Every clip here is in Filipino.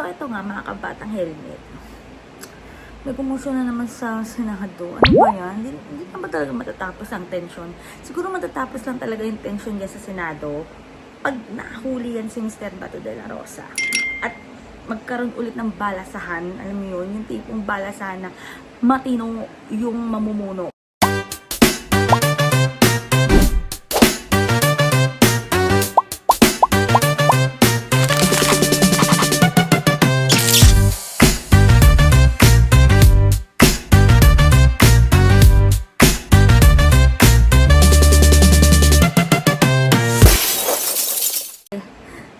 ito nga mga kabatang helmet. May kumusyon na naman sa Senado. Ano ba yan? Hindi na ba talaga matatapos ang tension? Siguro matatapos lang talaga yung tension niya sa Senado pag nahuli yan si Mr. Bato de la Rosa. At magkaroon ulit ng balasahan. Alam mo yun, yung tipong balasahan na matino yung mamumuno.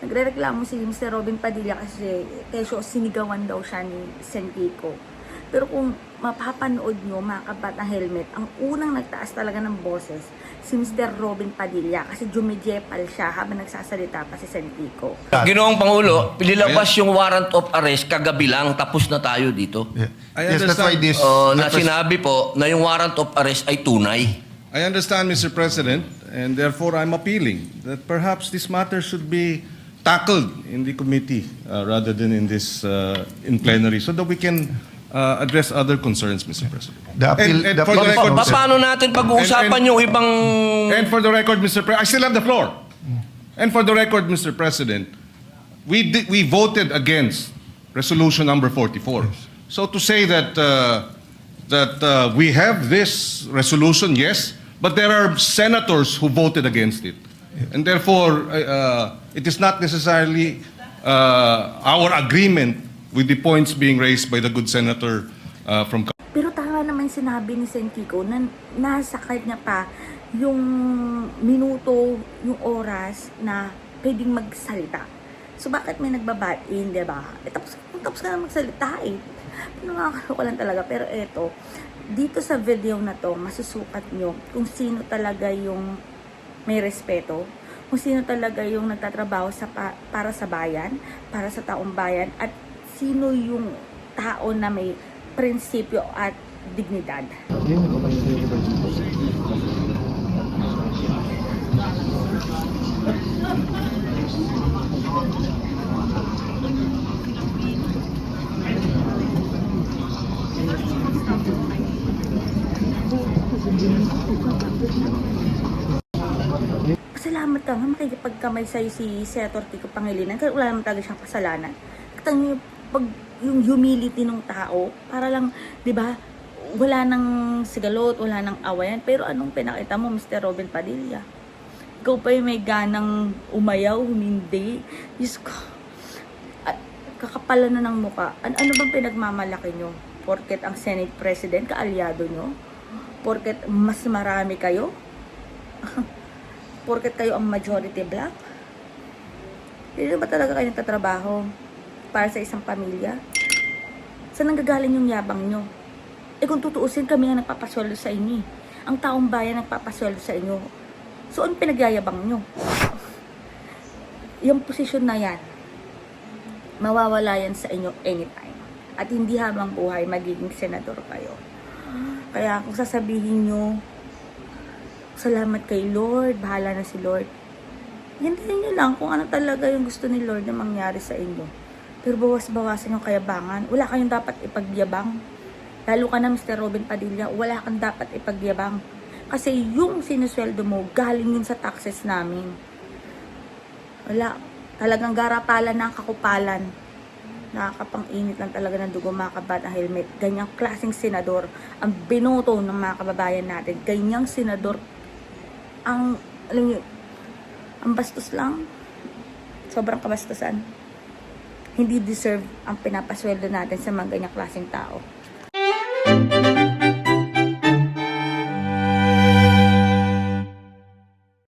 Nagrereklamo si Mr. Robin Padilla kasi kesyo sinigawan daw siya ni Sen Kiko. Pero kung mapapanood nyo mga kabatang helmet, ang unang nagtaas talaga ng boses si Mr. Robin Padilla kasi jumejepal siya habang nagsasalita pa si Sen Kiko. Ginoong Pangulo, nilabas yung warrant of arrest kagabi lang, tapos na tayo dito. Yeah. Yes, that's why this... Na sinabi po na yung warrant of arrest ay tunay. I understand, Mr. President, and therefore I'm appealing that perhaps this matter should be tackled in the committee rather than in this in plenary so that we can address other concerns, Mr. President. The appeal- And the for the appeal- record, Paano natin pag-uusapan yung ibang... and for the record, Mr. President, I still have the floor. And for the record, Mr. President, we voted against resolution number 44. So to say that we have this resolution, yes, but there are senators who voted against it. And therefore, it is not necessarily our agreement with the points being raised by the good senator from... Pero tama naman sinabi ni Sen Kiko na nasa kanya pa yung minuto, yung oras na pwedeng magsalita. So bakit may nagbabatin, di ba? Tapos ka na magsalita eh. Nakakaloka lang talaga. Pero eto, dito sa video na to, masusukat nyo kung sino talaga yung may respeto, kung sino talaga yung nagtatrabaho para sa bayan, para sa taong bayan, at sino yung tao na may prinsipyo at dignidad. Salamat ka nga makikipagkamay sa'yo si Senator Kiko Pangilinan kasi wala naman talaga siyang kasalanan. Katang yung humility ng tao para lang, di ba, wala nang sigalot, wala nang awayan. Pero anong pinakita mo, Mr. Robin Padilla? Ikaw pa yung may ganang umayaw, humindi. Diyos ko, kakapalan na ng muka. Ano bang pinagmamalaki nyo? Porket ang Senate President, kaalyado nyo? Porket mas marami kayo? Porket kayo ang majority black? Hindi ba talaga kayo nagtatrabaho para sa isang pamilya? Saan nanggagaling yung yabang nyo? Eh kung tutuusin, kami ang nagpapasweldo sa inyo. Ang taong bayan nagpapasweldo sa inyo. So ano pinagyayabang nyo? Yung posisyon na yan, mawawala yan sa inyo anytime. At hindi habang buhay magiging senador kayo. Kaya kung sasabihin nyo, salamat kay Lord, bahala na si Lord. Hintayin nyo lang kung ano talaga yung gusto ni Lord na mangyari sa inyo. Pero bawas-bawasan yung kayabangan. Wala kayong dapat ipagyabang. Lalo ka na Mr. Robin Padilla, wala kang dapat ipagyabang. Kasi yung sinusweldo mo, galing yun sa taxes namin. Wala. Talagang garapalan na ang kakupalan. Nakakapang-init lang talaga ng dugo mga kabatang helmet. Ganyang klaseng senador ang binoto ng mga kababayan natin. Ganyang senador ang, alam niyo, ang bastos lang. Sobrang kabastusan. Hindi deserve ang pinapasweldo natin sa mga ganyang klaseng tao.